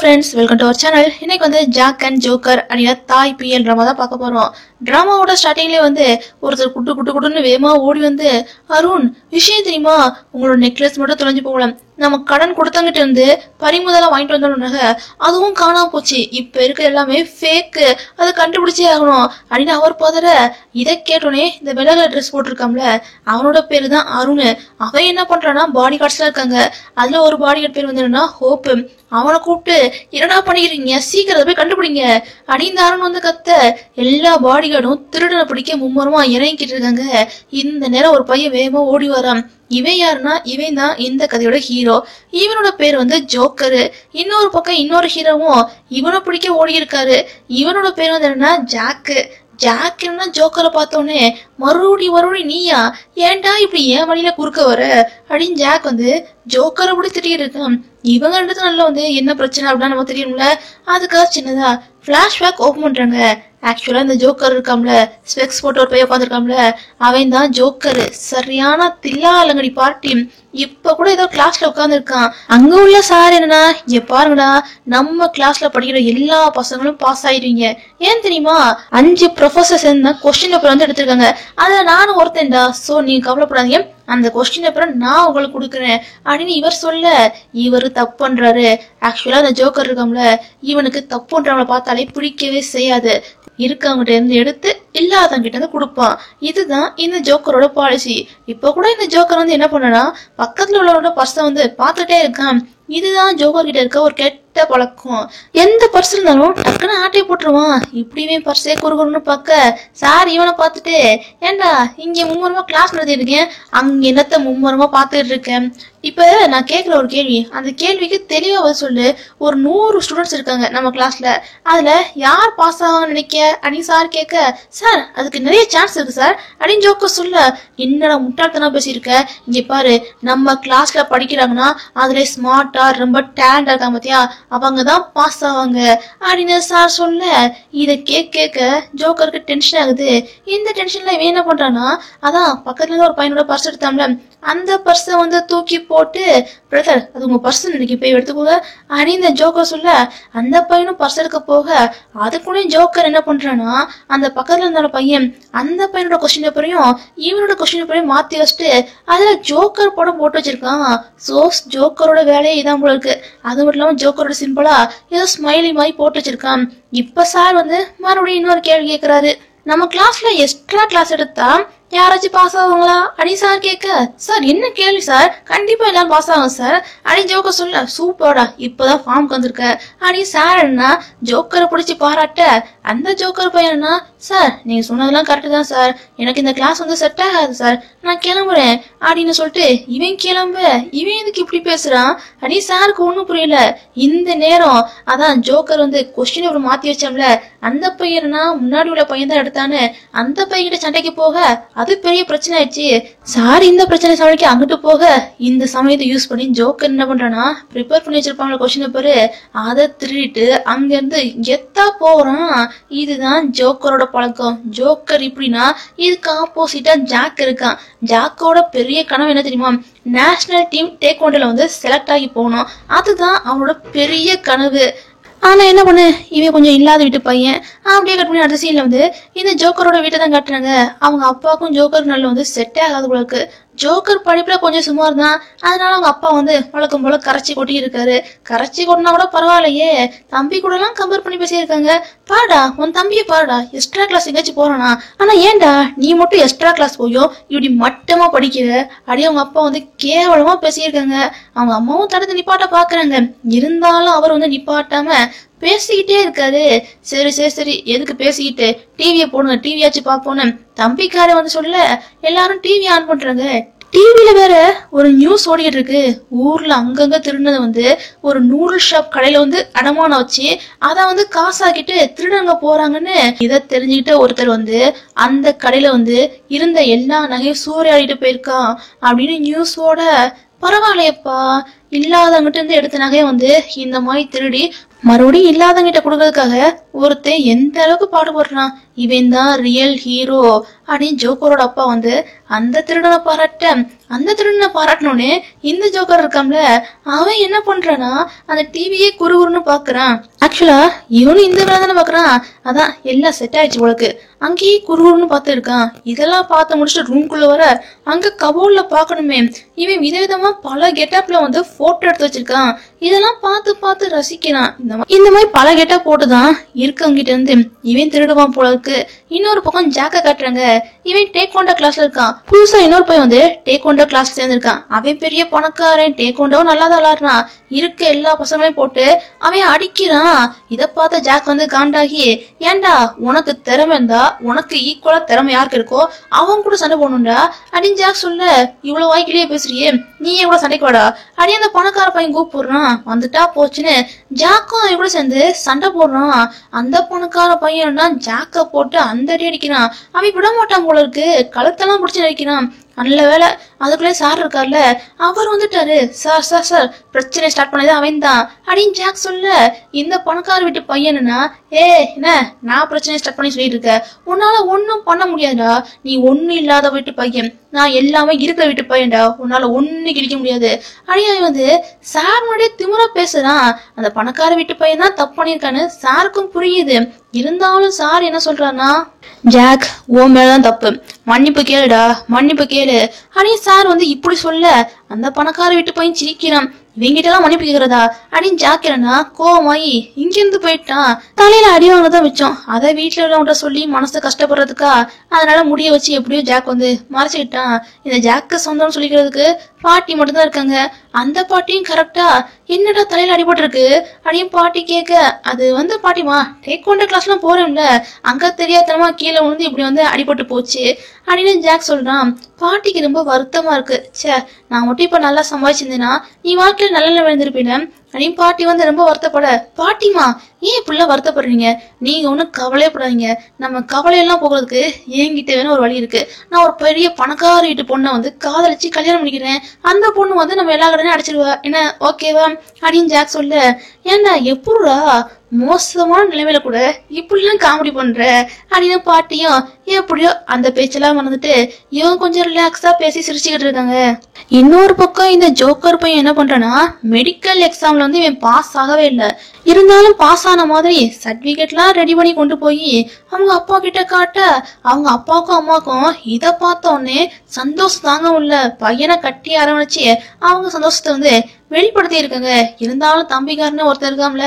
friends, welcome to our channel. இன்னைக்கு வந்து jack and joker அப்படிங்கிற தாய் பிஎல் ட்ராமா தான் பார்க்க போறோம். டிராமாவோட ஸ்டார்டிங்லேயே வந்து ஒருத்தர் குட்டுன்னு வேகமா ஓடி வந்து, அருண் விஷயம் தெரியுமா, உங்களோட நெக்லஸ் மட்டும் தொலைஞ்சு போகலாம், நம்ம கடன் கொடுத்தங்கிட்டு இருந்து பறிமுதலா வாங்கிட்டு வந்தோம்னாக அதுவும் காணாம போச்சு, இப்ப இருக்க எல்லாமே ஃபேக்கு, அதை கண்டுபிடிச்சே ஆகணும் அப்படின்னு அவர் பதற. இதை கேட்டோடனே இந்த வெள்ளை ட்ரெஸ் போட்டிருக்காம்ல அவனோட பேரு தான் அருண். அவன் என்ன பண்றான்னா பாடி கார்ட்ஸ்லாம் இருக்காங்க, அதுல ஒரு பாடி கார்டு பேர் வந்து என்னன்னா ஹோப்பு. அவனை கூப்பிட்டு என்னடா பண்ணிக்கிறீங்க, சீக்கிரம் போய் கண்டுபிடிங்க அப்படின்னு இந்த அருண் வந்து கத்த. எல்லா பாடி கார்டும் திருடனை பிடிக்க மும்முரமா இறங்கிக்கிட்டு இருக்காங்க. இந்த நேரம் ஒரு பையன் வேகமா ஓடி வரான். இவன் யாருன்னா இவன் தான் இந்த கதையோட ஹீரோ. இவனோட பேர் வந்து ஜோக்கரு. இன்னொரு பக்கம் இன்னொரு ஹீரோவும் இவனை பிடிக்க ஓடி இருக்காரு. இவனோட பேர் வந்து என்னன்னா ஜாக்கு. ஜாக்குன்னா ஜோக்கரை பார்த்தோன்னே மறுபடி நீயா, ஏன்டா இப்படி ஏன் வழியில குறுக்க வர அப்படின்னு ஜாக் வந்து ஜோக்கரை அப்படி திட்டிட்டு இருக்கான். இவங்க ரெண்டு நல்லா வந்து என்ன பிரச்சனை அப்படின்னா நமக்கு தெரியும்ல. அதுக்காக சின்னதா பிளாஷ்பேக் ஓபன் பண்றாங்க. ஆக்சுவலா இந்த ஜோக்கர் இருக்காம்ல, ஸ்பெக்ஸ் போட்டு ஒரு பையன் உட்காந்துருக்காம்ல, அவன் தான் ஜோக்கரு. சரியான தில்லாலங்கடி பார்ட்டி. இப்ப கூட ஏதோ கிளாஸ்ல உட்கார்ந்து இருக்கான். அங்க உள்ள சார் என்னன்னா, இங்க பாருங்கடா, நம்ம கிளாஸ்ல படிக்கிற எல்லா பசங்களும் பாஸ் ஆயிடுவீங்க, ஏன் தெரியுமா 5 ப்ரொஃபசர்ஸ் என்ன கொஸ்டின் பேப்பர் வந்து எடுத்திருக்காங்க, அதுல நானும் ஒருத்தன்டா, சோ நீங்க கவலைப்படாதீங்க, அந்த கொஸ்டின் பேப்பரை நான் உங்களுக்கு கொடுக்குறேன் அப்படின்னு இவர் சொல்ல, இவரு தப்பு பண்றாரு. ஆக்சுவலா அந்த ஜோக்கர் இருக்காம்ல, இவனுக்கு தப்பு பண்றவங்களை பார்த்தாலே பிடிக்கவே செய்யாது. இருக்கவங்கிட்ட இருந்து எடுத்து இல்லாதவங்க கிட்ட இருந்து கொடுப்பான். இதுதான் இந்த ஜோக்கரோட பாலிசி. இப்ப கூட இந்த ஜோக்கர் வந்து என்ன பண்ணனா, பக்கத்துல உள்ளவரோட பர்ஸை வந்து பாத்துட்டே இருக்கான். இதுதான் ஜோக்கர் கிட்ட இருக்க ஒரு கெட்ட பழக்கம். எந்த பர்ஸ் இருந்தாலும் டக்குன்னு ஆட்டையை போட்டுருவான். இப்படியுமே பர்ஸே குறுகுறுன்னு பார்க்க சார் இவனை பார்த்துட்டு, ஏண்டா இங்க மும்முரமா கிளாஸ் நடத்திட்டு இருக்கேன், அங்க என்னத்த மும்முரமா பார்த்துட்டு இருக்கேன், இப்ப நான் கேட்கிற ஒரு கேள்வி, அந்த கேள்விக்கு தெளிவா பதில் சொல்லு. ஒரு 100 ஸ்டூடெண்ட்ஸ் இருக்காங்க நம்ம கிளாஸ்ல, அதுல யார் பாஸ் ஆகும்னு நினைக்க அப்படின்னு சார் கேட்க, சார் அதுக்கு நிறைய சான்ஸ் இருக்கு சார் அப்படின்னு ஜோக்கர் சொல்ல, என்னடா முட்டாள்தனா பேசியிருக்க, இங்க பாரு நம்ம கிளாஸ்ல படிக்கிறாங்கன்னா அதுல ஸ்மார்ட்டா ரொம்ப டேலண்டா இருக்காங்க பாத்தியா, அவங்கதான் பாஸ் ஆவாங்க அப்படின்னு சார் சொல்ல. இத கேட்க ஜோக்கருக்கு டென்ஷன் ஆகுது. இந்த டென்ஷன்ல இவன் என்ன பண்றான்னா, அதான் பக்கத்துல ஒரு பையனோட பர்ஸ் எடுத்தாம்ல, அந்த பர்ஸை வந்து தூக்கி போட்டு, பிரதர் அது உங்க பர்ஸ் இன்னைக்கு போய் எடுத்துக்கோங்க அப்படின்னு இந்த ஜோக்கர் சொல்ல, அந்த பையனும் பர்ஸ் எடுக்க போக அதுக்குள்ளே ஜோக்கர் என்ன பண்றான்னா, அந்த பக்கத்துல இருந்த பையன் அந்த பையனோட கொஸ்டின் பேப்பரையும் இவனோட கொஸ்டின் பேப்பரையும் மாத்தி வச்சுட்டு அதுல ஜோக்கர் படம் போட்டு வச்சிருக்கான். சோ ஜோக்கரோட வேலையே இதான் போல இருக்கு. அது மட்டும் இல்லாம ஜோக்கரோட சிம்பிளா ஏதோ ஸ்மைலி மாதிரி போட்டு வச்சிருக்கான். இப்ப சார் வந்து மறுபடியும் இன்னொரு கேள்வி கேட்கிறாரு, நம்ம கிளாஸ்ல எக்ஸ்ட்ரா கிளாஸ் எடுத்தா யாராச்சும் பாஸ் ஆகுங்களா அப்படின்னு சார் கேட்க, சார் என்ன கேள்வி சார், கண்டிப்பா எல்லாரும் பாஸ் ஆகும் சார் அப்படின்னு ஜோக்கர் சொல்ல, சூப்பர்டா இப்பதான் ஃபார்முக்கு வந்திருக்க அப்படின்னு சார் என்ன ஜோக்கரை பிடிச்சி பாராட்ட, அந்த ஜோக்கர் பையனா, சார் நீங்க சொன்னதெல்லாம் கரெக்டு தான் சார், எனக்கு இந்த கிளாஸ் வந்து செட் ஆகாது சார், நான் கிளம்புறேன் அப்படின்னு சொல்லிட்டு இவன் கிளம்ப, இவன் எதுக்கு இப்படி பேசுறான் அப்படின்னு சாருக்கு ஒண்ணும் புரியல. இந்த நேரம் அதான் ஜோக்கர் வந்து கொஸ்டின் பேப்பர் மாத்தி வச்சோம்ல, அந்த பையனா முன்னாடி உள்ள பையன் தான் எடுத்தான்னு அந்த பையன்கிட்ட சண்டைக்கு போக அது பெரிய பிரச்சனை ஆயிடுச்சு. சார் இந்த பிரச்சனை சமைக்க அங்கிட்டு போக, இந்த சமயத்தை யூஸ் பண்ணி ஜோக்கர் என்ன பண்றானா, ப்ரிப்பேர் பண்ணி வச்சிருப்பாங்க கொஸ்டின் பேப்பரு, அதை திருடிட்டு அங்க இருந்து எத்தா போறான். இதுதான் ஜோக்கரோட பழக்கம். ஜோக்கர் இப்படின்னா இதுக்கு ஆப்போசிட்டா ஜாக் இருக்கான். ஜாக்கோட பெரிய கனவு என்ன தெரியுமா, நேஷனல் டீம் டேக்வாண்டோல வந்து செலக்ட் ஆகி போகணும். அதுதான் அவனோட பெரிய கனவு. ஆனா என்ன பண்ணு, இவன் கொஞ்சம் இல்லாத வீட்டு பையன். அப்படியே கட் பண்ணி அடுத்த சீன்ல வந்து இந்த ஜோக்கரோட வீட்டை தான் காட்டுறாங்க. அவங்க அப்பாவுக்கும் ஜோக்கர் நல்ல வந்து செட்டே ஆகாத போல இருக்கு. ஜோக்கர் படிப்புல கொஞ்சம் சுமார் தான், அதனால அவங்க அப்பா வந்து வழக்கம் போல கரைச்சி கொட்டி இருக்காரு. கரைச்சி கொட்டினா கூட பரவாயில்லையே, தம்பி கூட எல்லாம் கம்பேர் பண்ணி பேசியிருக்காங்க. பாடா உன் தம்பியை பாருடா, எக்ஸ்ட்ரா கிளாஸ் எங்கேயாச்சும் போறானா, ஆனா ஏன்டா நீ மட்டும் எக்ஸ்ட்ரா கிளாஸ் போயும் இப்படி மட்டமா படிக்கிற அப்படியே அவங்க அப்பா வந்து கேவலமா பேசியிருக்காங்க. அவங்க அம்மாவும் தடுத்து நிப்பாட்ட பாக்குறாங்க. இருந்தாலும் அவர் வந்து நிப்பாட்டாம பேசிக்கிட்டே இருக்காரு. சரி சரி சரி எதுக்கு பேசிக்கிட்டு, டிவியை போடுங்க, டிவியாச்சு பாப்போன்னு தம்பிக்கார வந்து சொல்ல எல்லாரும் டிவி ஆன் பண்றாங்க. டிவில வேற ஒரு நியூஸ் ஓடிட்டு இருக்கு. ஊர்ல அங்கங்க திருடினது வந்து ஒரு நூடுல் ஷாப் கடையில வந்து அடமானம் வச்சு அத வந்து காசாக்கிட்டு திருடங்க போறாங்கன்னு இதை தெரிஞ்சுக்கிட்ட ஒருத்தர் வந்து அந்த கடையில வந்து இருந்த எல்லா நகையும் சூறையாடிட்டு போயிருக்கான் அப்படின்னு நியூஸோட, பரவாயில்லையப்பா இல்லாதவங்கிட்ட இருந்து எடுத்த நகையை வந்து இந்த மாதிரி திருடி மறுபடியும் இல்லாதவங்கிட்ட கொடுக்கறதுக்காக ஒருத்தன் எந்த அளவுக்கு பாடுபடுறான். இவன் தான் ரியல் ஹீரோ அப்படின்னு ஜோக்கரோட அப்பா வந்து அந்த திருடனை பாராட்டணும்னு இந்த ஜோக்கர் இருக்காம்ல, அவன் என்ன பண்றானா அந்த டிவியே குறுகுறுன்னு பாக்குறான். ஆக்சுவலா இவனும் இந்த வேலை தானே பாக்குறான். அதான் எல்லாம் செட் ஆயிடுச்சு உனக்கு. அங்கேயே குறுகுறுன்னு பார்த்து இருக்கான். இதெல்லாம் பார்த்து முடிச்சுட்டு ரூம்குள்ள வர அங்க கபோர்ட்ல பாக்கணுமே, இவன் விதவிதமா பல கெட்டப்ல வந்து போட்டோ எடுத்து வச்சிருக்கான். இதெல்லாம் பார்த்து ரசிக்கிறான். இந்த மாதிரி பல கெட்டப் போட்டுதான் இருக்கவங்க கிட்ட இருந்து இவன் திருடுவான் போல இருக்கு. இன்னொரு பக்கம் ஜாக்க காட்டுறாங்க. இவன் டேக்வாண்டோ கிளாஸ்ல இருக்கான். புதுசா இன்னொரு பையன் வந்து டேக்வாண்டோ கிளாஸ் சேர்ந்திருக்கான். அவன் பெரிய பணக்காரன், டேக்வாண்டோ நல்லா தான் விளாடுறான். இருக்க எல்லா பசங்களையும் போட்டு அவன் அடிக்கிறான். இத பார்த்த ஜாக் வந்து காண்டாகி, ஏண்டா உனக்கு திறமை இருந்தா உனக்கு ஈக்குவலா திறமை யாருக்கு இருக்கோ அவன் கூட சண்டை போடணும்டா அப்படின்னு ஜாக் சொல்ல, இவ்வளவு வாய்க்கிலேயே பேசுறியே, நீயே கூட சண்டைக்கு வாடா அப்படி அந்த பணக்கார பையன் கூப்பிடுறான். வந்துட்டா போச்சுன்னு ஜாக்கும் அவன் கூட சேர்ந்து சண்டை போடுறான். அந்த பணக்கார பையன் ஜாக்க போட்டு அந்த அடி அடிக்கிறான். அவன் விட மாட்டான் போல இருக்கு. கழுத்தெல்லாம் பிடிச்சு அடிக்கிறான். நல்ல வேலை அதுக்குள்ளே சார் இருக்கார்ல, அவர் வந்துட்டாரு. சார் பிரச்சனை ஸ்டார்ட் பண்ணது அவன் தான் அப்படின்னு ஜாக் சொல்ல, இந்த பணக்கார வீட்டு பையனா, என்ன நான் பிரச்சனை ஸ்டார்ட் பண்ணி சொல்லிட்டு இருக்க, உன்னால ஒன்னும் பண்ண முடியாதுடா, நீ ஒன்னும் இல்லாத வீட்டு பையன், நான் எல்லாமே இருக்கிற வீட்டு பையன்டா, உன்னால ஒன்னு கிடைக்க முடியாது அப்படின்னு வந்து சார் முன்னாடியே திமுறா பேசுறான். அந்த பணக்கார வீட்டு பையன் தான் தப்பு பண்ணிருக்கான்னு சாருக்கும் புரியுது. இருந்தாலும் சார் என்ன சொல்றாருன்னா, ஜாக் உன் மேலதான் தப்பு, மன்னிப்பு கேளுடா, மன்னிப்பு கேளு அப்படின்னு சார் வந்து இப்படி சொல்ல, அந்த பணக்கார வீட்டு பையன் சிரிக்கிறான். இவங்கிட்ட எல்லாம் மன்னிப்பு கேக்குறதா அப்படின்னு ஜாக்கிறனா கோவமாயி இங்க இருந்து போயிட்டான். தலையில அடி வாங்கதான் வச்சோம். அதை வீட்டுல உள்ளவங்கிட்ட சொல்லி மனசு கஷ்டப்படுறதுக்கா, அதனால முடிய வச்சு எப்படியோ ஜாக் வந்து மறைச்சுக்கிட்டான். இந்த ஜாக்கு சொந்தம்னு சொல்லிக்கிறதுக்கு பாட்டி மட்டும் தான் இருக்காங்க. அந்த பாட்டியும் கரெக்டா என்னடா தலையில அடிபட்டு இருக்கு அப்படின்னு பாட்டி கேட்க, அது வந்து பாட்டிமா டேக்வாண்டோ கிளாஸ் எல்லாம் போறேன்ல, அங்க தெரியாதனமா கீழே விழுந்து இப்படி வந்து அடிபட்டு போச்சு அப்படின்னு ஜாக் சொல்றான். பாட்டிக்கு ரொம்ப வருத்தமா இருக்கு. சே, நான் மட்டும் இப்ப நல்லா சம்பாதிச்சிருந்தேன்னா நீ வாழ்க்கையில நல்ல விழுந்திருப்பீங்க அப்படின்னு பாட்டி வந்து ரொம்ப வருத்தப்பட, பாட்டிமா ஏன் இப்படிலாம் வருத்தப்படுறீங்க, நீங்க ஒன்னும் கவலையப்படாதீங்க, நம்ம கவலையெல்லாம் போகிறதுக்கு என்கிட்ட வேணும் ஒரு வழி இருக்கு. நான் ஒரு பெரிய பணக்கார வீட்டு பொண்ணை வந்து காதலிச்சு கல்யாணம் பண்ணிக்கிறேன். அந்த பொண்ணு வந்து நம்ம எல்லா கடனையும் அடிச்சிருவா, என்ன ஓகேவா அப்படின்னு ஜாக் சொல்ல, ஏன்னா எப்படா மோசமான நிலைமையில கூட இப்படிலாம் காமெடி பண்ற அப்படின்னு பாட்டியும் எப்படியோ அந்த பேச்செல்லாம் மறந்துட்டு இவன் கொஞ்சம் ரிலாக்ஸா பேசி சிரிச்சுக்கிட்டு இருக்காங்க. இன்னொரு பக்கம் இந்த ஜோக்கர் பையன் என்ன பண்றானா, மெடிக்கல் எக்ஸாம்ல வந்து இவன் பாஸ் ஆகவே இல்லை. இருந்தாலும் பாஸ் ஆன மாதிரி சர்டிபிகேட்லாம் ரெடி பண்ணி கொண்டு போய் அவங்க அப்பா கிட்ட காட்ட, அவங்க அப்பாவுக்கும் அம்மாக்கும் இத பார்த்த உடனே சந்தோஷம் தாங்க முடியல. பையனை கட்டி அரவணைச்சு அவங்க சந்தோஷத்தை வந்து வெளிப்படுத்தி இருக்காங்க. இருந்தாலும் தம்பிக்காரன்னு ஒருத்தர் இருக்காம்ல,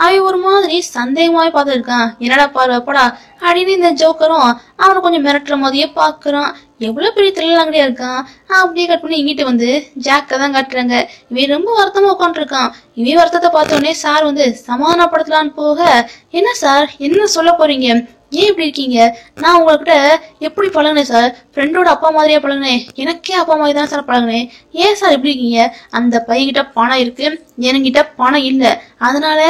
அவன் ஒரு மாதிரி சந்தேகமாவே பார்த்து இருக்கான். என்னடா பாருப்படா அப்படின்னு இந்த ஜோக்கரும் அவனை கொஞ்சம் மிரட்டுற மாதிரியே பாக்குறான். எவ்வளவு பெரிய தில்லாங்கடியா இருக்கான். அப்படியே கட் பண்ணி இங்கிட்டு வந்து ஜாக்க தான் காட்டுறாங்க. இவன் ரொம்ப வருத்தமா உட்காந்துருக்கான். இவன் வருத்தத்தை பார்த்த உடனே சார் வந்து சமாதானப்படுத்தலான்னு போக, என்ன சார் என்ன சொல்ல போறீங்க, ஏன் இப்படி இருக்கீங்க, நான் உங்ககிட்ட எப்படி பழகினேன் சார், ஃப்ரெண்டோட அப்பா மாதிரியா பழகினேன், எனக்கே அப்பா மாதிரி தான் சார் பழகினேன், ஏன் சார் இப்படி இருக்கீங்க, அந்த பையன்கிட்ட பணம் இருக்கு என்கிட்ட பணம் இல்லை, அதனால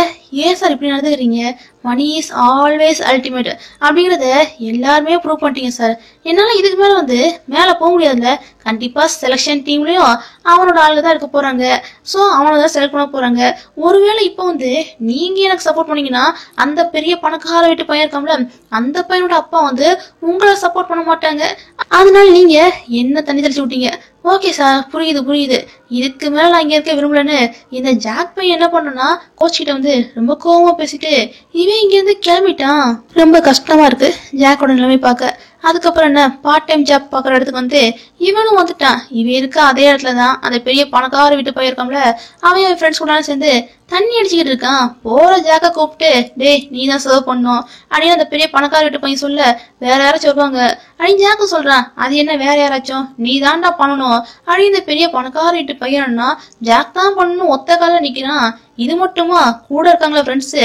ஏன் சார் இப்படி நடந்துக்கிறீங்க, மணி இஸ் ஆல்வேஸ் அல்டிமேட் அப்படிங்கறத எல்லாருமே ப்ரூவ் பண்ணிட்டீங்க சார், என்னால இதுக்கு மேல வந்து மேல போக முடியாதுல்ல, கண்டிப்பா செலக்ஷன் டீம்லயும் அவனோட ஆளுங்க தான் இருக்க போறாங்க, சோ அவனை தான் செலக்ட் பண்ண போறாங்க. ஒருவேளை இப்ப வந்து நீங்க எனக்கு சப்போர்ட் பண்ணீங்கன்னா அந்த பெரிய பணக்கார வீட்டு பையன் இருக்காமல, அந்த பையனோட அப்பா வந்து உங்களை சப்போர்ட் பண்ண மாட்டாங்க, அதனால நீங்க என்ன தண்ணி தெளிச்சு விட்டீங்க. ஓகே சார், புரியுது, இதுக்கு மேல நான் இங்க இருக்க விரும்பலன்னு இந்த ஜாக் பையன் என்ன பண்ணனா, கோச் கிட்ட வந்து ரொம்ப கோவமா பேசிட்டு இவன் இங்க இருந்து கிளம்பிட்டான். ரொம்ப கஷ்டமா இருக்கு ஜாக்கோட நிலைமை பார்க்க. அதுக்கப்புறம் என்ன, பார்ட் டைம் ஜாப் பாக்குற இடத்துக்கு வந்து இவனும் வந்துட்டான். இவன் இருக்க அதே இடத்துலதான் அந்த பெரிய பணக்கார வீட்டு பையன் இருக்கான்ல, அவன் ஃப்ரெண்ட்ஸ் கூட சேர்ந்து தண்ணி அடிச்சுக்கிட்டு இருக்கான். போற ஜாக்க கூப்பிட்டு, டேய் நீ தான் சர்வ் பண்ணும் அப்படின்னு அந்த பெரிய பணக்கார வீட்டு பையன் சொல்ல, வேற யாராச்சும் வருவாங்க அப்படின்னு ஜாக்க சொல்றான். அது என்ன வேற யாராச்சும், நீ தான்டா பண்ணணும் அப்படின்னு இந்த பெரிய பணக்கார வீட்டு பையன்னா ஜாக் தான் பண்ணணும் ஒத்த கால நிக்கிறான். இது மட்டுமா, கூட இருக்காங்களா ஃப்ரெண்ட்ஸ்,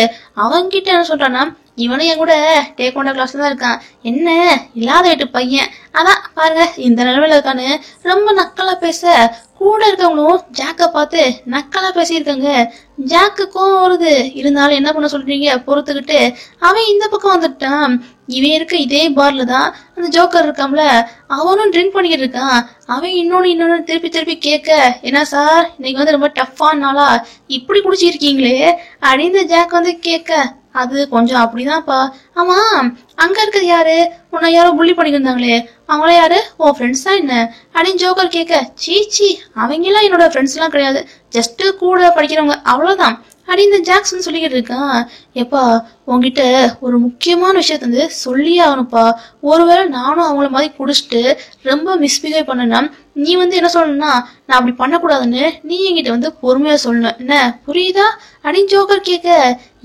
அவங்க கிட்ட என்ன சொல்றான்னா, இவனும் என் கூட டேக்வாண்டோ கிளாஸ்ல தான் இருக்கான், என்ன இல்லாத வீட்டு பையன், அதான் பாருங்க இந்த நிலைமையில இருக்கான்னு ரொம்ப நக்கலா பேச, கூட இருக்கவங்களும் ஜாக்க பார்த்து நக்கலா பேசியிருக்காங்க. ஜாக்கு கோவம் வருது. இருந்தாலும் என்ன பண்ண சொல்றீங்க பொறுத்துக்கிட்டு அவன் இந்த பக்கம் வந்துட்டான். இவன் இருக்க இதே பார்ல தான் அந்த ஜோக்கர் இருக்கான்ல அவனும் ட்ரிங்க் பண்ணிக்கிட்டு இருக்கான். அவன் இன்னொன்னு திருப்பி திருப்பி கேட்க, என்ன சார் இன்னைக்கு வந்து ரொம்ப டஃப்பான நாளா இப்படி குடிச்சிருக்கீங்களே அப்படின்னு ஜாக் வந்து கேட்க, அது கொஞ்சம் அப்படிதான்ப்பா. ஆமா, அங்க இருக்கிறது யாரு? உன்னை யாரோ புள்ளி பண்ணிக்கிருந்தாங்களே அவங்கள யாரு? உன் ஃப்ரெண்ட்ஸ் தான் என்ன அப்படின்னு ஜோக்கர் கேட்க, சீச்சி அவங்க எல்லாம் என்னோட ஃப்ரெண்ட்ஸ் எல்லாம் கிடையாது, ஜஸ்ட் கூட படிக்கிறவங்க அவ்வளவுதான் அப்படின்னு இந்த ஜாக்சன் சொல்லிக்கிட்டு இருக்கான். எப்பா உங்ககிட்ட ஒரு முக்கியமான விஷயத்த வந்து சொல்லியே ஆகணும்ப்பா. ஒருவேளை நானும் அவங்கள மாதிரி குடிச்சிட்டு ரொம்ப மிஸ்பிஹேவ் பண்ணனா நீ வந்து என்ன சொல்லணும்னா நான் அப்படி பண்ணக்கூடாதுன்னு நீ என்கிட்ட வந்து பொறுமையா சொல்லணும், என்ன புரியுதா அப்படின்னு ஜோக்கர் கேட்க,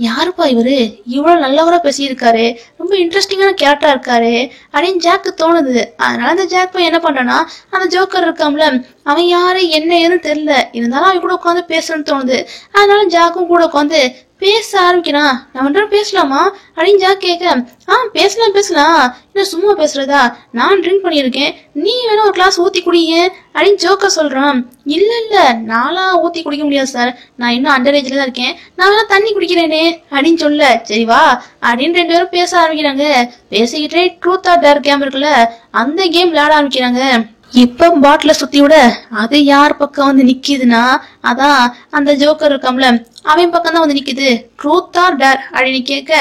யாருப்பா இவரு இவ்வளவு நல்லவரா பேசியிருக்காரு, ரொம்ப இன்ட்ரெஸ்டிங்கான கேரக்டரா இருக்காரு அப்படின்னு ஜாக்கு தோணுது. அதனால அந்த ஜாக் போய் என்ன பண்றானா அந்த ஜோக்கர் இருக்காம்ல அவன் யாரு என்ன ஏதுன்னு தெரியல, இருந்தாலும் அவன் கூட உட்காந்து பேசணும்னு தோணுது. அதனால ஜாக்கும் கூட உட்காந்து பேச ஆரம்பிக்கிறான். நம்ம பேசலாமா அப்படின்னு ஜாக் கேட்க, பேசலாம் என்ன சும்மா பேசுறதா, நான் ட்ரிங்க் பண்ணியிருக்கேன், நீ வேணா ஒரு கிளாஸ் ஊத்தி குடிய அப்படின்னு ஜோக்கர் சொல்றான். இல்ல நாளா ஊத்தி குடிக்க முடியாது சார், நான் இன்னும் அண்டர் ஏஜ்ல தான் இருக்கேன், நான் வேணா தண்ணி குடிக்கிறேனே அப்படின்னு சொல்ல, சரி வா அப்படின்னு 2 பேரும் பேச ஆரம்பிக்கிறாங்க. பேசிக்கிட்டே ட்ரூத் ஆர் டேர் கேம் இருக்குல்ல அந்த கேம் விளையாட ஆரம்பிக்கிறாங்க. இப்ப பாட்டில சுத்தி விட அது யார் பக்கம் வந்து நிக்குதுன்னா அதான் அந்த ஜோக்கர் இருக்காம்ல அவன் பக்கம் தான் வந்து நிக்குது. ட்ரூத் ஆர் டேர் அப்படின்னு கேட்க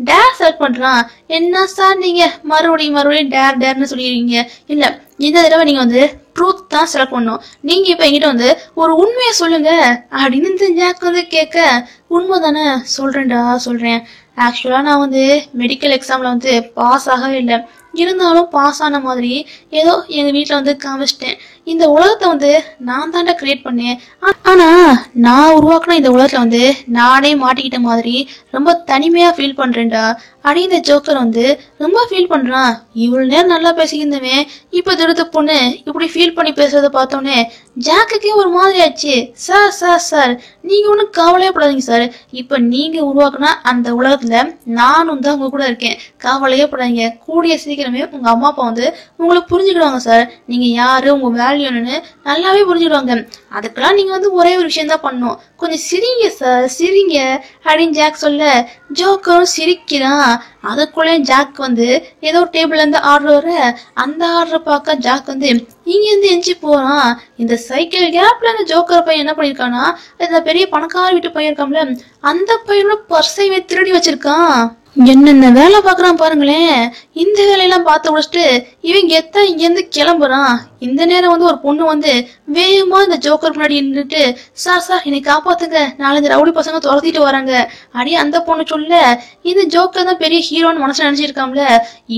டேர் செலக்ட் பண்றான். என்ன சார் நீங்க மறுபடியும் டேர்னு சொல்லிடுவீங்க, இல்ல இந்த தடவை நீங்க வந்து ட்ரூத் தான் செலக்ட் பண்ணும், நீங்க இப்ப என்கிட்ட வந்து ஒரு உண்மையை சொல்லுங்க அப்படின்னு இந்த ஜாக் வந்து கேட்க, உண்மை தானே சொல்றேன், ஆக்சுவலா நான் வந்து மெடிக்கல் எக்ஸாம்ல வந்து பாஸ் ஆகவே இல்லை, இருந்தாலும் பாஸ் ஆன மாதிரி ஏதோ எங்க வீட்டுல வந்து காமிச்சிட்டேன். இந்த உலகத்தை வந்து நான் தாண்டா கிரியேட் பண்ணேன், ஆனா நான் உருவாக்குன இந்த உலகத்துல வந்து நானே மாட்டிக்கிட்ட மாதிரி ரொம்ப தனிமையா ஃபீல் பண்றேன்டா அப்படின்னு இந்த ஜோக்கர் வந்து ரொம்ப ஃபீல் பண்றான். இவ்வளவு நேரம் நல்லா பேசிக்கிருந்தவன் இப்ப திருத்த பொண்ணு இப்படி ஃபீல் பண்ணி பேசுறத பார்த்தோன்னே ஜாக்குக்கே ஒரு மாதிரி ஆச்சு. சார் நீங்க ஒன்னும் கவலையே படாதீங்க சார், இப்ப நீங்க உருவாக்குனா அந்த உலகத்துல நானும் தான் உங்க கூட இருக்கேன், கவலையே படாதீங்க, கூடிய சீக்கிரமே உங்க அம்மா அப்பா வந்து உங்களை புரிஞ்சுக்கிடுவாங்க சார், நீங்க யாரு உங்க வேல்யூன்னு நல்லாவே புரிஞ்சுக்கிடுவாங்க, அதுக்கெல்லாம் நீங்க வந்து ஒரே ஒரு விஷயம் தான் பண்ணணும், கொஞ்சம் சிரிங்க சார் சிரிங்க அப்படின்னு ஜாக் சொல்ல ஜோக்கரும் சிரிக்கிறான். அதுக்குள்ளே ஜாக் வந்து ஏதோ டேபிள்ல இருந்து ஆர்டர் வர அந்த ஆர்டரை பார்க்க ஜாக் வந்து இங்க இருந்து எஞ்சி போறான். இந்த சைக்கிள் கேப்ல அந்த ஜோக்கர் பையன் என்ன பண்ணிருக்கானா இந்த பெரிய பணக்கார வீட்டு பையன் இருக்கான்ல அந்த பையனோட பர்சைவே திருடி வச்சிருக்கான். என்னென்ன வேலை பாக்குறான் பாருங்களேன். இந்த வேலையெல்லாம் பார்த்து முடிச்சுட்டு இவங்க இங்க இருந்து கிளம்புறான். இந்த நேரம் வந்து ஒரு பொண்ணு வந்து வேகமா இந்த ஜோக்கர் முன்னாடி நின்றுட்டு சார் என்னை காப்பாத்துங்க, 4 ரவுடி பசங்க துரத்திட்டு வராங்க அடி அந்த பொண்ணு சொல்ல, இந்த ஜோக்கர் தான் பெரிய ஹீரோன்னு மனசுல நினைச்சிருக்காம்ல,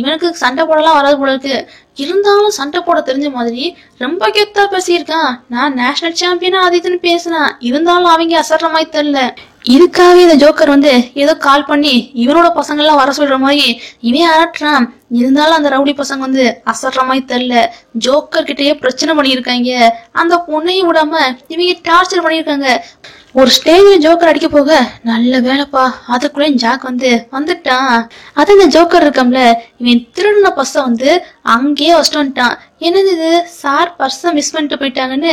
இவனுக்கு சண்டை போடலாம் வராது போல இருக்கு, இருந்தாலும் சண்டை போட தெரிஞ்ச மாதிரி ரொம்ப கெத்தா பேசியிருக்கான். நான் நேஷனல் சாம்பியனா அது இதுன்னு பேசினான், இருந்தாலும் அவங்க அசர்ற மாதிரி தெரியல. இதுக்காகவே இந்த ஜோக்கர் வந்து ஏதோ கால் பண்ணி இவனோட பசங்க எல்லாம் வர சொல்ற மாதிரி இவன் அரட்டுறான். இருந்தாலும் அந்த ரவுடி பசங்க வந்து அசர்ற மாதிரி தெரியல, ஜோக்கர் கிட்டயே பிரச்சனை பண்ணியிருக்காங்க, அந்த பொண்ணையும் விடாம இவங்க டார்ச்சர் பண்ணியிருக்காங்க. ஒரு ஸ்டேஜ்ல ஜோக்கர் அடிக்க போக நல்ல வேலைப்பா அதுக்குள்ளே ஜாக் வந்து வந்துட்டான். அது இந்த ஜோக்கர் இருக்காம்ல இவன் திருடின பர்ஸ வந்து அங்கேயே வச்சுட்டு வந்துட்டான். என்னது இது சார் பர்ஸ மிஸ் பண்ணிட்டு போயிட்டாங்கன்னு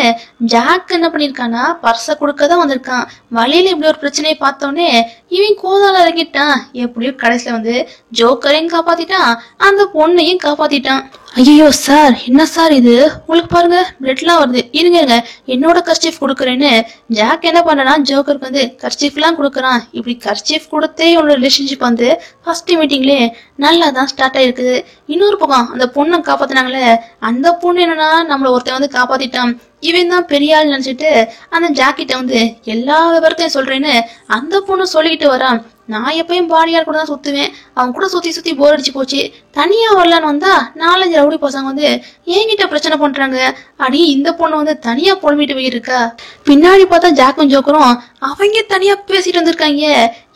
ஜாக் என்ன பண்ணிருக்கானா பர்ஸ கொடுக்கதான் வந்திருக்கான். வழியில இப்படி ஒரு பிரச்சனையை பார்த்தோன்னே இவன் கோதால இறங்கிட்டான். எப்படியோ கடைசியில வந்து ஜோக்கரையும் காப்பாத்திட்டான் அந்த பொண்ணையும் காப்பாத்திட்டான். ஐயோ சார் என்ன சார் இது, உங்களுக்கு பாருங்க பிளட்லாம் வருது, இருங்க என்னோட கர்ச்சீஃப் கொடுக்குறேன்னு ஜாக் என்ன பண்றானா ஜோக்கருக்கு வந்து கர்ச்சீஃப் எல்லாம் கொடுக்குறான். இப்படி கர்ச்சீஃப் கொடுத்தே இவனோட ரிலேஷன்ஷிப் வந்து ஃபர்ஸ்ட் மீட்டிங்லயே நல்லா தான் ஸ்டார்ட் ஆயிருக்குது. இன்னொரு பக்கம் அந்த பொண்ணை காப்பாத்தினாங்களே அந்த பொண்ணு என்னன்னா நம்மள ஒருத்தன் வந்து காப்பாத்திட்டான், இவன் தான் பெரிய ஆள் நினைச்சிட்டு அந்த ஜாக்கிட்ட வந்து எல்லா விவரத்தையும் சொல்றேன்னு அந்த பொண்ணு சொல்லிக்கிட்டு வரான். நான் எப்பயும் பாடியார் கூட தான் சுத்துவேன், அவன் கூட சுத்தி போர் அடிச்சு போச்சு, தனியா வரலான்னு வந்தா 4-5 ரவுடி பசங்க வந்து என்கிட்ட பிரச்சனை பண்றாங்க அடி இந்த பொண்ணு வந்து தனியா புலம்பிட்டு போயிட்டு இருக்கா. பின்னாடி பார்த்தா ஜாக்கும் ஜோக்கரும் அவங்க தனியா பேசிட்டு வந்திருக்காங்க.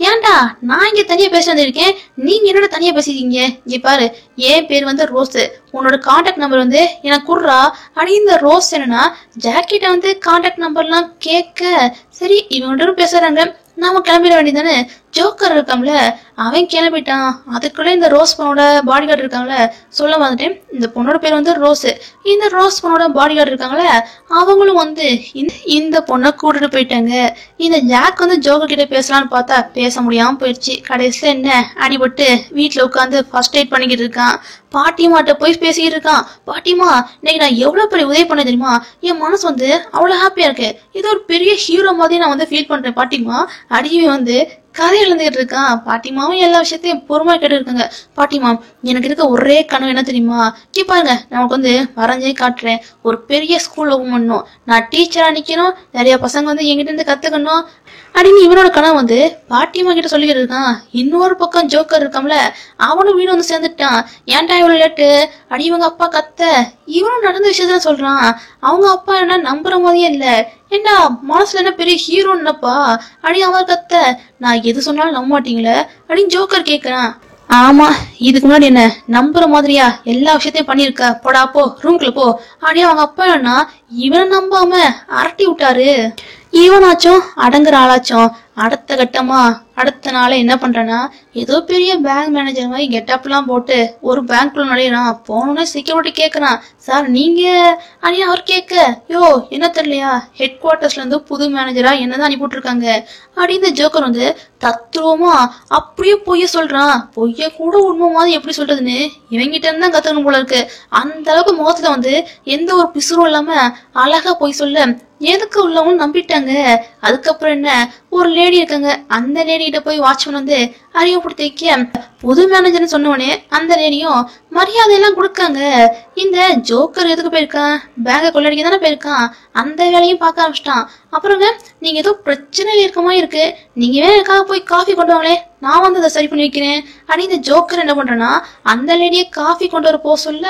ஏன்டா நான் இங்க தனியா பேசிட்டு வந்திருக்கேன், நீங்க என்னோட தனியா பேசிருக்கீங்க, இங்க பாரு என் பேர் வந்து ரோஸ், உன்னோட கான்டாக்ட் நம்பர் வந்து எனக்கு குடுறா அடி. இந்த ரோஸ் என்னன்னா ஜாக்கிட்ட வந்து கான்டாக்ட் நம்பர்லாம் கேட்க சரி இவங்க பேசுறாங்க நாம கிளம்பிட வேண்டியதானே. ஜோக்கர் இருக்காம்ல அவன் கிளம்பிட்டான். அதுக்குள்ள இந்த ரோஸ் பொண்ணோட பாடி கார்டு இருக்காங்களே, சொல்ல வந்துட்டேன், இந்த பொண்ணோட பேர் வந்து ரோஸ். இந்த ரோஸ் பொண்ணோட பாடி கார்டு இருக்காங்களே, அவங்களும் வந்து இந்த பொண்ணை கூட்டிட்டு போயிட்டாங்க. இந்த ஜாக் வந்து ஜோக்கர் கிட்ட பேசலாம்னு பார்த்தா பேச முடியாம போயிடுச்சு. கடைசியில என்ன, அடிபட்டு வீட்டுல உட்காந்து ஃபர்ஸ்ட் எய்ட் பண்ணிக்கிட்டு இருக்கான். பாட்டிமாட்ட போய் பேசிக்கிட்டு இருக்கான். பாட்டிமா, இன்னைக்கு நான் எவ்வளவு பெரிய உதவி பண்ண தெரியுமா? என் மனசு வந்து அவ்வளவு ஹாப்பியா இருக்கு. இது ஒரு பெரிய ஹீரோ மாதிரி நான் வந்து ஃபீல் பண்றேன் பாட்டிமா. அடியே வந்து கதை எழுந்துகிட்டு இருக்கான். பாட்டிமாவும் எல்லா விஷயத்தையும் பொறுமையா கேட்டு இருக்காங்க. பாட்டிமா, எனக்கு இருக்க ஒரே கனவு என்ன தெரியுமா? கே பாருங்க, நமக்கு வந்து வரைஞ்சே காட்டுறேன். ஒரு பெரிய ஸ்கூல் ஓபன் பண்ணணும், நான் டீச்சரா நிக்கணும், நிறைய பசங்க வந்து என்கிட்ட இருந்து கத்துக்கணும் அப்படின்னு இவனோட கனவு வந்து பாட்டிமா கிட்ட சொல்லிக்கிட்டு இருக்கான். இன்னொரு பக்கம் ஜோக்கர் இருக்கான்ல, அவனும் வீடு வந்து சேர்ந்துட்டான். ஏன்டா இவ்வளவு லேட்டு? அடி இவங்க அப்பா கத்த. இவனும் நடந்த விஷயத்த சொல்றான். அவங்க அப்பா என்ன நம்புற மாதிரியே இல்ல. ஏண்டா மனசுல என்ன பெரிய ஹீரோன்னப்பா அடி அவர் கத்த. நான் எது சொன்னாலும் நம்ப மாட்டீங்களே அப்படின்னு ஜோக்கர் கேக்குறான். ஆமா, இதுக்கு முன்னாடி என்ன நம்புற மாதிரியா எல்லா விஷயத்தையும் பண்ணிருக்க, போடா போ ரூம்குள்ள போ அப்படியே அவங்க அப்பா என்ன இவனை நம்பாம அரட்டி விட்டாரு. இவனாச்சும் அடங்குற ஆளாச்சும் அடுத்த கட்டமா அடுத்த நாளே என்ன பண்றேன்னா, ஏதோ பெரிய பேங்க் மேனேஜர் மாதிரி கெட்டப் எல்லாம் போட்டு ஒரு பேங்க்ல நுழையிறான். போனோன்னு செக்யூரிட்டி கேக்குறான், சார் நீங்க அனியா? அவர் கேட்க, யோ என்ன தெரியலையா, ஹெட் குவார்டர்ஸ்ல இருந்து புது மேனேஜரா என்னதான் அனுப்பிட்டு இருக்காங்க அப்படின்னு ஜோக்கர் வந்து தத்துவமா அப்படியே பொய்ய சொல்றான். பொய்ய கூட உண்மை மாதிரி எப்படி சொல்றதுன்னு இவங்கிட்ட இருந்து தான் கத்துக்கணும் போல இருக்கு. அந்த அளவுக்கு முகத்துல வந்து எந்த ஒரு பிசுறும் இல்லாம அழகா பொய் சொல்ல எதுக்கு உள்ளவங்க நம்பிட்டாங்க. அதுக்கப்புறம் என்ன, ஒரு லேடி இருக்காங்க, அந்த லேடி கிட்ட போய் வாட்ச்மேன் வந்து அறிவுப்படுத்திக்க புது மேனேஜர்னு சொன்னவனே அந்த லேடியும் மரியாதை எல்லாம் கொடுக்காங்க. இந்த ஜோக்கர் எதுக்கு போயிருக்கான்? பேங்க கொள்ளடிக்க தானே போயிருக்கான். அந்த வேலையும் பார்க்க ஆரம்பிச்சிட்டான். அப்புறங்க, நீங்க ஏதோ பிரச்சனை இருக்க மாதிரி இருக்கு, நீங்க வேற எனக்காக போய் காஃபி கொண்டு வாங்களே, நான் வந்து அதை சரி பண்ணி வைக்கிறேன் அப்படின்னு இந்த ஜோக்கர் என்ன பண்றேன்னா, அந்த லேடியை காஃபி கொண்டு வர போக சொல்ல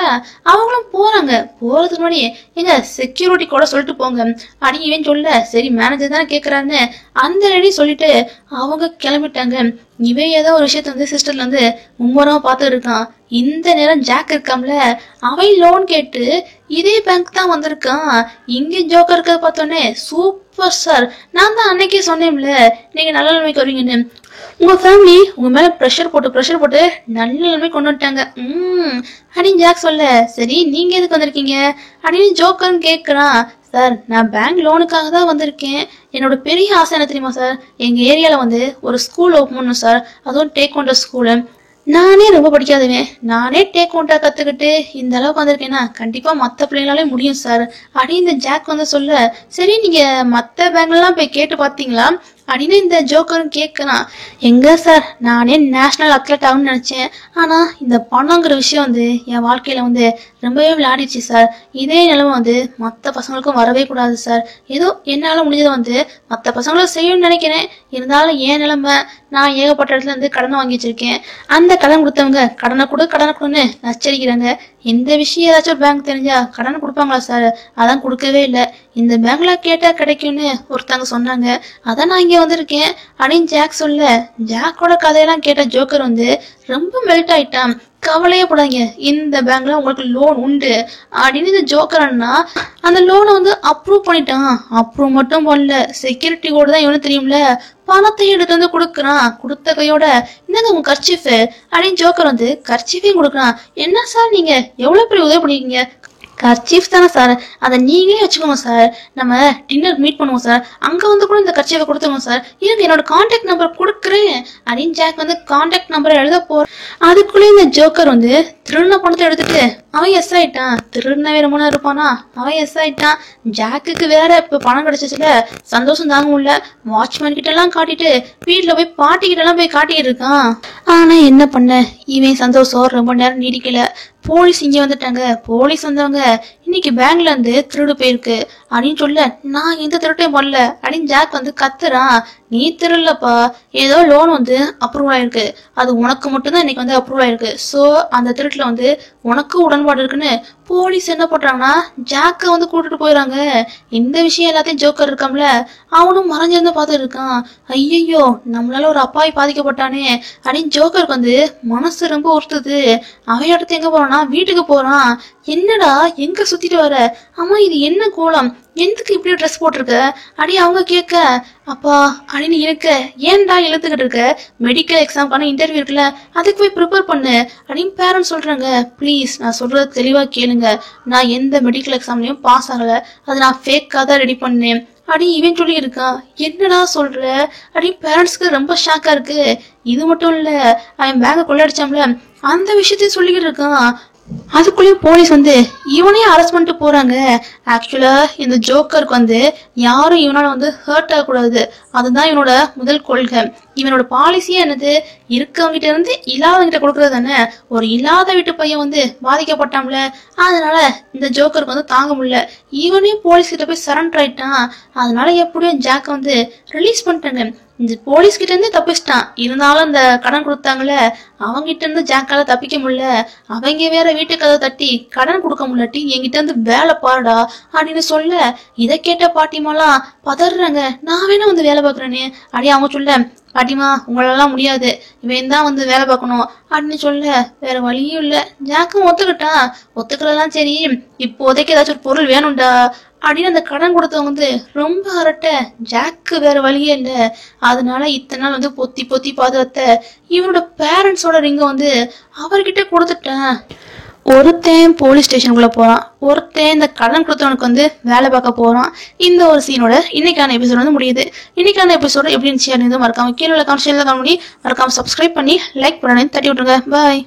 அவங்களும் போறாங்க. போறதுக்கு முன்னாடி எங்க செக்யூரிட்டி கூட சொல்லிட்டு போங்க அப்படின்னு இவன் சொல்ல, சரி மேனேஜர் தானே கேக்குறாருன்னு அந்த லேடி சொல்லிட்டு அவங்க கிளம்பிட்டாங்க. இவன் ஏதோ ஒரு விஷயத்த வந்து சிஸ்டர்ல வந்து மும்முரமா பார்த்துட்டு இருக்கான். இந்த நேரம் ஜாக் இருக்காம்ல, அவன் லோன் கேட்டு இதே பேங்க் தான் வந்திருக்கான். இங்க ஜோக்கர் இருக்கிறத பார்த்தோன்னே, சூப்பர் சார், நான் தான் அன்னைக்கே சொன்னேன்ல நீங்க நல்ல நிலைமைக்கு வருவீங்கன்னு. உங்க ஃபேமிலி உங்க மேல ப்ரெஷர் போட்டு நல்ல நிலைமை கொண்டு வந்துட்டாங்க அப்படின்னு ஜாக் சொல்ல, சரி நீங்க எதுக்கு வந்திருக்கீங்க அப்படின்னு ஜோக்கர்னு கேக்குறான். சார், நான் பேங்க் லோனுக்காக தான் வந்திருக்கேன். என்னோட பெரிய ஆசை என்ன தெரியுமா சார், எங்க ஏரியால வந்து ஒரு ஸ்கூல் ஓப்பன் பண்ணணும் சார், அதுவும் டேக் ஒண்டர் ஸ்கூலு. நானே ரொம்ப படிக்காதவன், நானே டேக் ஒண்டா கத்துக்கிட்டு இந்த அளவுக்கு வந்திருக்கேன்னா கண்டிப்பா மத்த பிள்ளைங்களாலே முடியும் சார் அப்படின்னு இந்த ஜாக் வந்து சொல்ல, சரி நீங்க மத்த பேங்க்ல எல்லாம் போய் கேட்டு பாத்தீங்களா அப்படின்னு இந்த ஜோக்கரும் கேட்கறான். எங்க சார், நானே நேஷனல் அத்லெட் ஆகும்னு நினைச்சேன், ஆனா இந்த பணங்கிற விஷயம் வந்து என் வாழ்க்கையில வந்து ரொம்பவே விளையாடிச்சு சார். இதே நிலைமை வந்து மற்ற பசங்களுக்கும் வரவே கூடாது சார். ஏதோ என்னால முடிஞ்சதை வந்து மற்ற பசங்களும் செய்யணும்னு நினைக்கிறேன். இருந்தாலும் என் நிலைமை, நான் ஏகப்பட்ட இடத்துல இருந்து கடன் வாங்கி வச்சிருக்கேன். அந்த கடன் கொடுத்தவங்க கடனை கொடுன்னு நச்சரிக்கிறாங்க. இந்த விஷயம் ஏதாச்சும் பேங்க் தெரிஞ்சா கடன் கொடுப்பாங்களா சார்? அதான் கொடுக்கவே இல்லை. இந்த பேங்க்ல கேட்டா கிடைக்கும்னு ஒருத்தவங்க சொன்னாங்க, அதான் நான் இங்க வந்திருக்கேன் அப்படின்னு ஜாக் சொல்ல, ஜாக்கோட கதையெல்லாம் கேட்ட ஜோக்கர் வந்து ரொம்ப மெல்ட் ஆயிட்டான். கவலையே போடாங்க, இந்த பேங்க்ல உங்களுக்கு லோன் உண்டு அப்படின்னு இந்த ஜோக்கர் அண்ணா அந்த லோனை வந்து அப்ரூவ் பண்ணிட்டான். அப்ரூவ் மட்டும் பண்ணல, செக்யூரிட்டி கூட தான் இவனு தெரியும்ல, பணத்தை எடுத்து வந்து கொடுக்குறான். கொடுத்த கையோட, என்னங்க உங்க கர்ச்சீஃப் அப்படின்னு ஜோக்கர் வந்து கர்ச்சீஃபையும் கொடுக்குறான். என்ன சார் நீங்க எவ்வளவு பெரிய உதவி பண்ணிருக்கீங்க? கர்ச்சீஃப் தானே சார், அதை நீங்களே வச்சுக்கோங்க சார், நம்ம டின்னர் மீட் பண்ணுவோம் சார், அங்க வந்து கூட இந்த கர்ச்சீஃபை கொடுத்துருவோம் சார், எனக்கு என்னோட கான்டாக்ட் நம்பர் கொடுக்குறேன் அப்படின்னு ஜாக் வந்து கான்டாக்ட் நம்பரை எழுத போற. அதுக்குள்ளே இந்த ஜோக்கர் வந்து திருடின பணத்தை எடுத்துட்டு அவன் எஸ் ஆயிட்டான். திருடின வேற மூணு இருப்பானா, அவன் எஸ் ஆயிட்டான். ஜாக்குக்கு வேற இப்ப பணம் கிடைச்சிச்சுல, சந்தோஷம் தாங்க முடியல. வாட்ச்மேன் கிட்ட எல்லாம் காட்டிட்டு வீட்டுல போய் பாட்டி கிட்ட எல்லாம் போய் காட்டிட்டு இருக்கான். ஆனா என்ன பண்ண, இவன் சந்தோஷம் ரொம்ப நேரம் நீடிக்கல. போலீஸ் இங்க வந்துட்டாங்க. போலீஸ் வந்தவங்க இன்னைக்கு பேங்க்ல இருந்து திருடு போயிருக்கு அப்படின்னு சொல்ல, நான் எந்த திருட்டையும் பண்ணல அப்படின்னு ஜாக் வந்து கத்துறான். நீ திருடலப்பா, ஏதோ லோன் வந்து அப்ரூவல் ஆயிருக்கு, அது உனக்கு மட்டும்தான் இன்னைக்கு வந்து அப்ரூவல் ஆயிருக்கு, சோ அந்த திருட்டுல வந்து உனக்கு உடன்பாடு இருக்குன்னு போலீஸ் என்ன பண்றாங்கன்னா ஜாக்க வந்து கூட்டிட்டு போயிடறாங்க. இந்த விஷயம் எல்லாத்தையும் ஜோக்கர் இருக்காம்ல, அவனும் மறைஞ்சிருந்து பார்த்துட்டு இருக்கான். ஐயோ, நம்மளால ஒரு அப்பாவி பாதிக்கப்பட்டானே அப்படின்னு ஜோக்கருக்கு வந்து மனசு ரொம்ப உறுத்துது. அவன் அடுத்து எங்க போறான்னா வீட்டுக்கு போறான். என்னடா எங்க சுத்திட்டு வர? அம்மா இது என்ன கோலம், எதுக்கு இப்படி ட்ரெஸ் போட்டிருக்க அடி அவங்க கேட்க. அப்பா அப்படின்னு இருக்க, ஏன்டா இழுத்துக்கிட்டு இருக்க, மெடிக்கல் எக்ஸாம்க்கான இன்டர்வியூ இருக்குல்ல, அதுக்கு போய் ப்ரிப்பேர் பண்ணு அப்படின்னு பேரண்ட்ஸ் சொல்றாங்க. ப்ளீஸ் நான் சொல்றது தெளிவா கேளுங்க, நான் எந்த மெடிக்கல் எக்ஸாம்லயும் பாஸ் ஆகல, அது நான் ஃபேக்காக தான் ரெடி பண்ணேன் அப்படி இவன் சொல்லி இருக்கான். என்னடா சொல்ற அப்படின்னு பேரண்ட்ஸ்க்கு ரொம்ப ஷாக்கா இருக்கு. இது மட்டும் இல்ல, அவன் பேங்க கொள்ளடிச்சாம்ல அந்த விஷயத்தையும் சொல்லிக்கிட்டு இருக்கான். அதுக்குள்ளேயும் போலீஸ் வந்து இவனே அரெஸ்ட் பண்ணிட்டு போறாங்க. ஆக்சுவலா இந்த ஜோக்கருக்கு வந்து யாரும் இவனால வந்து ஹர்ட் ஆகக்கூடாது, அதுதான் இவனோட முதல் கொள்கை. இவனோட பாலிசியே என்னது, இருக்கவங்கிட்ட இருந்து இல்லாதவங்கிட்ட கொடுக்கறது தானே. ஒரு இல்லாத வீட்டு பையன் வந்து பாதிக்கப்பட்டான்ல, அதனால இந்த ஜோக்கருக்கு வந்து தாங்க முடியல, இவனே போலீஸ் கிட்ட போய் சரண்டர் ஆயிட்டான். அதனால எப்படியும் ஜாக்க வந்து ரிலீஸ் பண்ணிட்டாங்க. இந்த போலீஸ் கிட்ட இருந்து தப்பிச்சிட்டான், இருந்தாலும் இந்த கடன் கொடுத்தாங்களே அவங்க கிட்ட இருந்து ஜாக்கால தப்பிக்க முடியல. அவங்க வேற வீட்டு கதை தட்டி கடன் கொடுக்க முடியாட்டி என்கிட்ட இருந்து வேலை பாருடா அப்படின்னு சொல்ல, இதை கேட்ட பாட்டிமாலாம் பதறாங்க. நான் வேணா வந்து வேலை பாக்குறேனே அப்படி அவங்க சொல்ல, பாட்டிமா உங்களெல்லாம் முடியாது, இவன் தான் வந்து வேலை பார்க்கணும் அப்படின்னு சொல்ல, வேற வழியும் இல்ல. ஜாக்கும் ஒத்துக்கிட்டான். ஒத்துக்கிறதெல்லாம் சரி, இப்போதைக்கு ஏதாச்சும் ஒரு பொருள் வேணும்டா அப்படின்னு அந்த கடன் கொடுத்தவங்க வந்து ரொம்ப அரட்ட. ஜாக்கு வேற வழியே இல்ல, அதனால இத்தனை நாள் வந்து பொத்தி பொத்தி பாதுகாத்த இவனோட பேரண்ட்ஸோட ரிங்க வந்து அவர்கிட்ட கொடுத்துட்டேன். ஒருத்தன் போலீஸ் ஸ்டேஷனுக்குள்ள போறான், ஒருத்தன் இந்த கடன் கொடுத்தவனுக்கு வந்து வேலை பார்க்க போறான். இந்த ஒரு சீனோட இன்னைக்கான எபிசோட் வந்து முடியுது. இன்னைக்கான எபிசோட எப்படி இருந்துச்சு அப்படின்னு மறக்காம கீழே கமெண்ட் பண்ணி மறக்காம சப்ஸ்கிரைப் பண்ணி லைக் பண்ணி தட்டி விட்டுருங்க. பாய்.